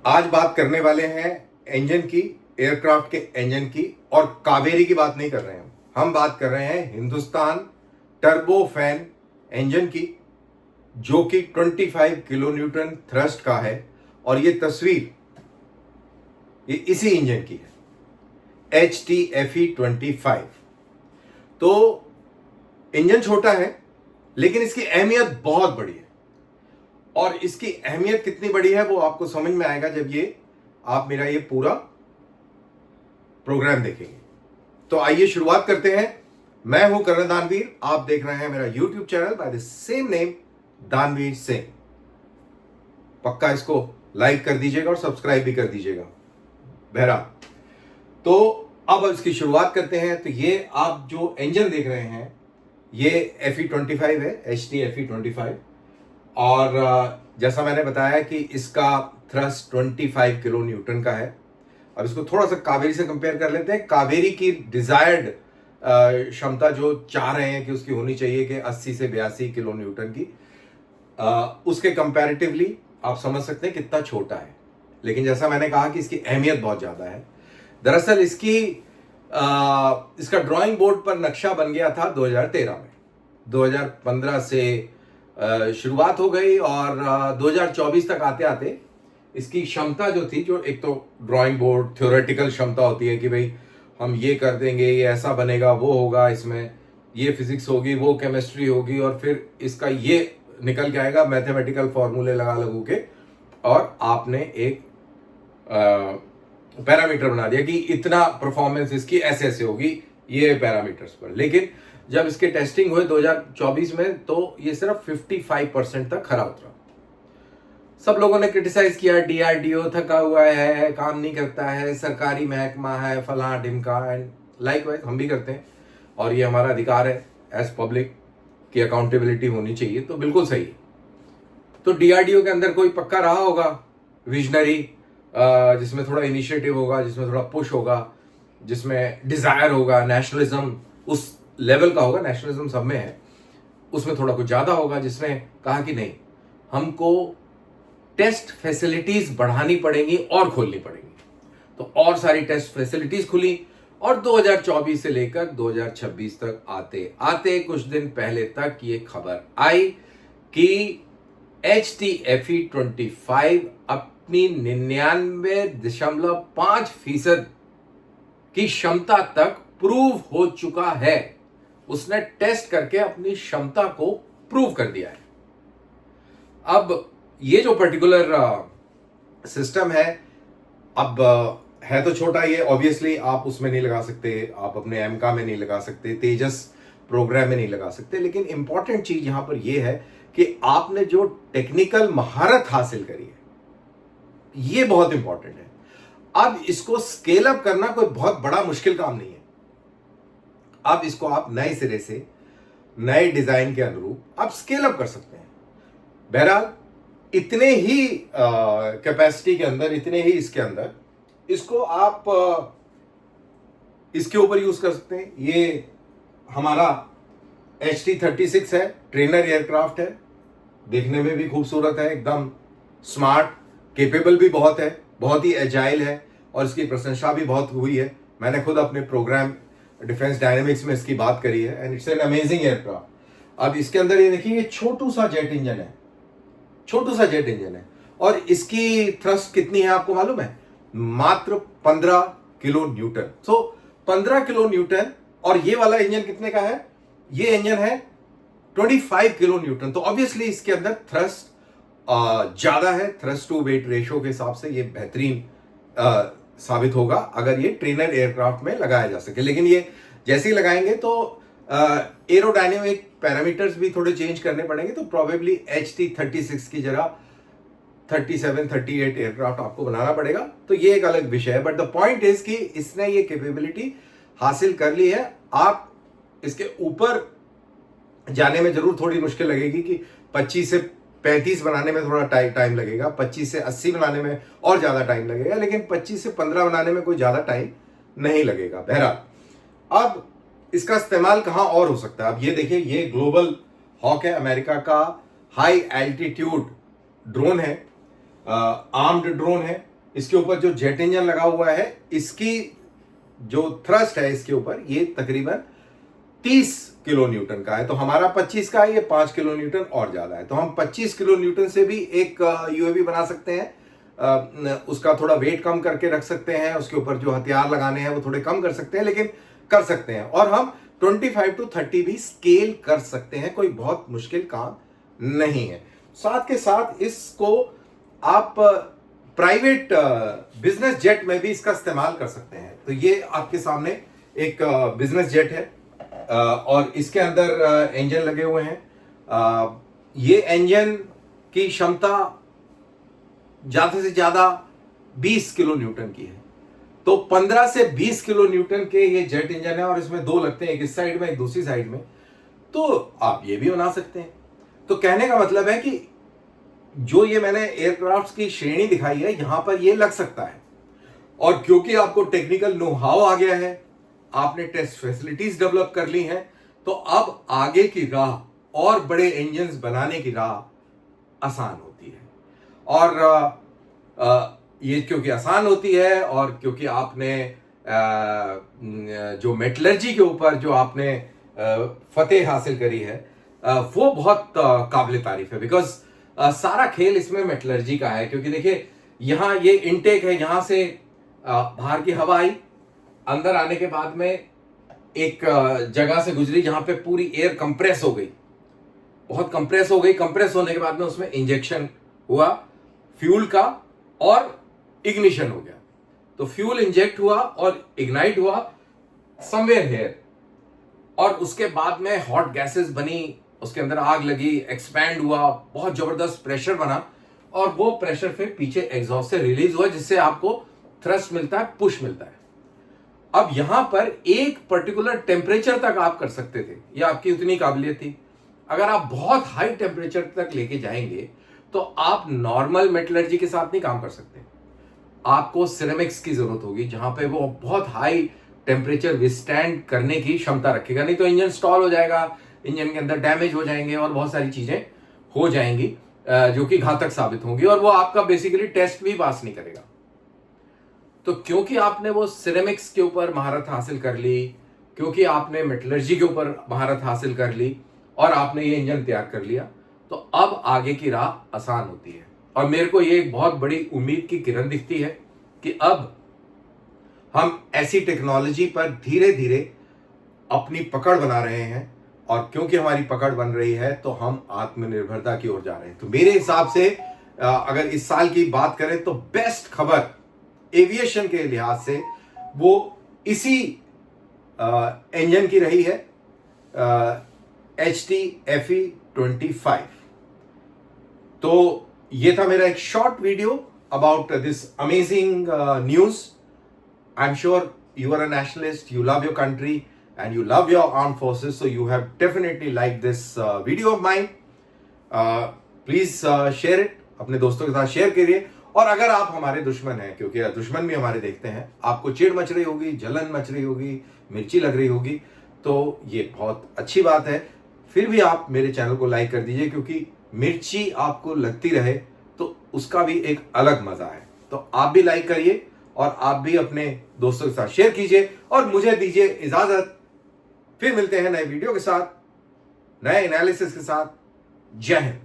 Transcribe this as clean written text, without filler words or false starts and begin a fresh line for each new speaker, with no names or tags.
आज बात करने वाले हैं इंजन की, एयरक्राफ्ट के इंजन की। और कावेरी की बात नहीं कर रहे हैं हम बात कर रहे हैं हिंदुस्तान टर्बोफैन इंजन की, जो कि 25 किलो न्यूटन थ्रस्ट का है। और ये तस्वीर ये इसी इंजन की है, HTFE25। तो इंजन छोटा है लेकिन इसकी अहमियत बहुत बड़ी है। और इसकी अहमियत कितनी बड़ी है वो आपको समझ में आएगा जब आप मेरा ये पूरा प्रोग्राम देखेंगे। तो आइए शुरुआत करते हैं। मैं हूं करण दानवीर, आप देख रहे हैं मेरा YouTube channel by the same name, दानवीर सिंह। पक्का इसको लाइक कर दीजिएगा और सब्सक्राइब भी कर दीजिएगा। बहरहाल, तो अब इसकी शुरुआत करते हैं। तो ये आप जो इंजन देख रहे हैं ये FE25 है, HTFE25। और जैसा मैंने बताया कि इसका थ्रस्ट 25 किलो न्यूटन का है। अब इसको थोड़ा सा कावेरी से कंपेयर कर लेते हैं। कावेरी की डिजायर्ड क्षमता जो चाह रहे हैं कि उसकी होनी चाहिए कि 80 से 82 किलो न्यूटन की, उसके कंपैरेटिवली आप समझ सकते हैं कितना छोटा है। लेकिन जैसा मैंने कहा कि इसकी अहमियत बहुत ज्यादा है। दरअसल इसका ड्राइंग बोर्ड पर नक्शा बन गया था 2013 में। 2015 से शुरुआत हो गई और 2024 तक आते आते इसकी क्षमता जो थी, जो एक तो ड्राइंग बोर्ड थ्योरेटिकल क्षमता होती है कि भाई हम ये कर देंगे, ये ऐसा बनेगा, वो होगा, इसमें ये फिजिक्स होगी, वो केमिस्ट्री होगी, और फिर इसका ये निकल के आएगा मैथमेटिकल फॉर्मूले लगा लगू के, और आपने एक पैरामीटर बना दिया कि इतना परफॉर्मेंस इसकी ऐसे ऐसे होगी ये पैरामीटर्स पर। लेकिन जब इसके टेस्टिंग हुए 2024 में तो ये सिर्फ 55% तक खरा उतरा। सब लोगों ने क्रिटिसाइज किया, DRDO थका हुआ है, काम नहीं करता है, सरकारी महकमा है, फला ढिमका। एंड लाइकवाइज हम भी करते हैं और ये हमारा अधिकार है एज पब्लिक की अकाउंटेबिलिटी होनी चाहिए। तो बिल्कुल सही है। तो DRDO के अंदर कोई पक्का रहा होगा विजनरी, जिसमें थोड़ा इनिशिएटिव होगा, जिसमें थोड़ा पुश होगा, जिसमें डिजायर होगा, नेशनलिज्म उस लेवल का होगा। नेशनलिज्म सब में है, उसमें थोड़ा कुछ ज्यादा होगा, जिसने कहा कि नहीं, हमको टेस्ट फैसिलिटीज बढ़ानी पड़ेंगी और खोलनी पड़ेंगी। तो और सारी टेस्ट फैसिलिटीज खुली और 2024 से लेकर 2026 तक आते आते कुछ दिन पहले तक ये खबर आई कि HTFE25 अपनी 99.5% की क्षमता तक प्रूव हो चुका है। उसने टेस्ट करके अपनी क्षमता को प्रूव कर दिया है। अब ये जो पर्टिकुलर सिस्टम है, अब है तो छोटा, ये ऑब्वियसली आप उसमें नहीं लगा सकते, आप अपने एमका में नहीं लगा सकते, तेजस प्रोग्राम में नहीं लगा सकते। लेकिन इंपॉर्टेंट चीज यहां पर यह है कि आपने जो टेक्निकल महारत हासिल करी है, ये बहुत इंपॉर्टेंट है। अब इसको स्केल अप करना कोई बहुत बड़ा मुश्किल काम नहीं है। अब इसको आप नए सिरे से, नए डिजाइन के अनुरूप आप स्केल अप कर सकते हैं। बहरहाल, इतने ही कैपेसिटी के अंदर, इतने ही इसके अंदर, इसको आप इसके ऊपर यूज कर सकते हैं। ये हमारा HT36 है, ट्रेनर एयरक्राफ्ट है, देखने में भी खूबसूरत है, एकदम स्मार्ट, केपेबल भी बहुत है, बहुत ही एजाइल है, और इसकी प्रशंसा भी बहुत हुई है। मैंने खुद अपने प्रोग्राम डिफेंस डायनेमिक्स में इसकी बात करी है, and it's an amazing aircraft. अब इसके अंदर ये देखिए, ये छोटू सा जेट इंजन है, छोटू सा जेट इंजन है, और इसकी थ्रस्ट कितनी है आपको मालूम है? मात्र 15 किलो न्यूटन। सो 15 किलो न्यूटन। और ये वाला इंजन कितने का है? ये इंजन है 25 किलो न्यूटन। तो ऑब्वियसली इसके अंदर थ्रस्ट ज्यादा है। थ्रस्ट टू वेट रेशियो के हिसाब से ये बेहतरीन साबित होगा अगर ये ट्रेनर एयरक्राफ्ट में लगाया जा सके। लेकिन ये जैसे ही लगाएंगे तो एरोडायनेमिक पैरामीटर्स भी थोड़े चेंज करने पड़ेंगे। तो प्रोबेबली HT36 की जगह 37-38 एयरक्राफ्ट आपको बनाना पड़ेगा। तो ये एक अलग विषय है। बट द पॉइंट इज कि इसने ये कैपेबिलिटी हासिल कर ली है। आप इसके ऊपर जाने में जरूर थोड़ी मुश्किल लगेगी कि 25 से 35 बनाने में थोड़ा टाइम लगेगा, 25 से 80 बनाने में और ज्यादा टाइम लगेगा, लेकिन 25 से 15 बनाने में कोई ज्यादा टाइम नहीं लगेगा। बहरहाल, अब इसका इस्तेमाल कहां और हो सकता है? अब ये देखिए, ये ग्लोबल हॉक है, अमेरिका का हाई एल्टीट्यूड ड्रोन है, आर्म्ड ड्रोन है, इसके ऊपर जो जेट इंजन लगा हुआ है, इसकी जो थ्रस्ट है इसके ऊपर ये तकरीबन 30 किलो न्यूटन का है। तो हमारा 25 का है, ये 5 किलो न्यूटन और ज्यादा है। तो हम 25 किलो न्यूटन से भी एक यूएवी बना सकते हैं। उसका थोड़ा वेट कम करके रख सकते हैं, उसके ऊपर जो हथियार लगाने हैं वो थोड़े कम कर सकते हैं, लेकिन कर सकते हैं। और हम 25 to 30 भी स्केल कर सकते हैं, कोई बहुत मुश्किल काम नहीं है। साथ के साथ इसको आप प्राइवेट बिजनेस जेट में भी इसका इस्तेमाल कर सकते हैं। तो ये आपके सामने एक बिजनेस जेट है और इसके अंदर इंजन लगे हुए हैं। ये इंजन की क्षमता ज्यादा से ज्यादा 20 किलो न्यूटन की है। तो 15 से 20 किलो न्यूटन के ये जेट इंजन है और इसमें दो लगते हैं, एक इस साइड में एक दूसरी साइड में। तो आप ये भी बना सकते हैं। तो कहने का मतलब है कि जो ये मैंने एयरक्राफ्ट की श्रेणी दिखाई है यहां पर ये लग सकता है। और क्योंकि आपको टेक्निकल नो हाउ आ गया है, आपने टेस्ट फैसिलिटीज डेवलप कर ली हैं, तो अब आगे की राह और बड़े इंजन्स बनाने की राह आसान होती है। और ये क्योंकि आसान होती है और क्योंकि आपने जो मेटलर्जी के ऊपर जो आपने फतेह हासिल करी है वो बहुत काबिल तारीफ है। बिकॉज सारा खेल इसमें मेटलर्जी का है। क्योंकि देखिए यहाँ ये इनटेक है, यहाँ से बाहर की हवा आई, अंदर आने के बाद में एक जगह से गुजरी जहां पे पूरी एयर कंप्रेस हो गई, बहुत कंप्रेस हो गई। कंप्रेस होने के बाद में उसमें इंजेक्शन हुआ फ्यूल का और इग्निशन हो गया। तो फ्यूल इंजेक्ट हुआ और इग्नाइट हुआ समवेयर हियर, और उसके बाद में हॉट गैसेस बनी, उसके अंदर आग लगी, एक्सपैंड हुआ, बहुत जबरदस्त प्रेशर बना और वो प्रेशर फिर पीछे एग्जॉस्ट से रिलीज हुआ, जिससे आपको थ्रस्ट मिलता है, पुश मिलता है। अब यहां पर एक पर्टिकुलर टेम्परेचर तक आप कर सकते थे, यह आपकी उतनी काबिलियत थी। अगर आप बहुत हाई टेम्परेचर तक लेके जाएंगे तो आप नॉर्मल मेटलर्जी के साथ नहीं काम कर सकते। आपको सिरेमिक्स की जरूरत होगी जहां पे वो बहुत हाई टेम्परेचर विस्टैंड करने की क्षमता रखेगा, नहीं तो इंजन स्टॉल हो जाएगा, इंजन के अंदर डैमेज हो जाएंगे और बहुत सारी चीजें हो जाएंगी जो कि घातक साबित होंगी, और वो आपका बेसिकली टेस्ट भी पास नहीं करेगा। तो क्योंकि आपने वो सिरेमिक्स के ऊपर महारत हासिल कर ली, क्योंकि आपने मेटलर्जी के ऊपर महारत हासिल कर ली और आपने ये इंजन तैयार कर लिया, तो अब आगे की राह आसान होती है। और मेरे को ये एक बहुत बड़ी उम्मीद की किरण दिखती है कि अब हम ऐसी टेक्नोलॉजी पर धीरे धीरे अपनी पकड़ बना रहे हैं, और क्योंकि हमारी पकड़ बन रही है तो हम आत्मनिर्भरता की ओर जा रहे हैं। तो मेरे हिसाब से अगर इस साल की बात करें तो बेस्ट खबर एविएशन के लिहाज से वो इसी इंजन की रही है, HT-FE25। तो ये था मेरा एक short video about this amazing news. I am sure you are a nationalist, you love your country and you love your armed forces, so you have definitely liked this video of mine. Please share it, अपने दोस्तों के साथ share करिए। और अगर आप हमारे दुश्मन हैं, क्योंकि दुश्मन भी हमारे देखते हैं, आपको चिढ़ मच रही होगी, जलन मच रही होगी, मिर्ची लग रही होगी, तो ये बहुत अच्छी बात है। फिर भी आप मेरे चैनल को लाइक कर दीजिए, क्योंकि मिर्ची आपको लगती रहे तो उसका भी एक अलग मजा है। तो आप भी लाइक करिए और आप भी अपने दोस्तों के साथ शेयर कीजिए और मुझे दीजिए इजाजत। फिर मिलते हैं नए वीडियो के साथ, नए एनालिसिस के साथ। जय हिंद।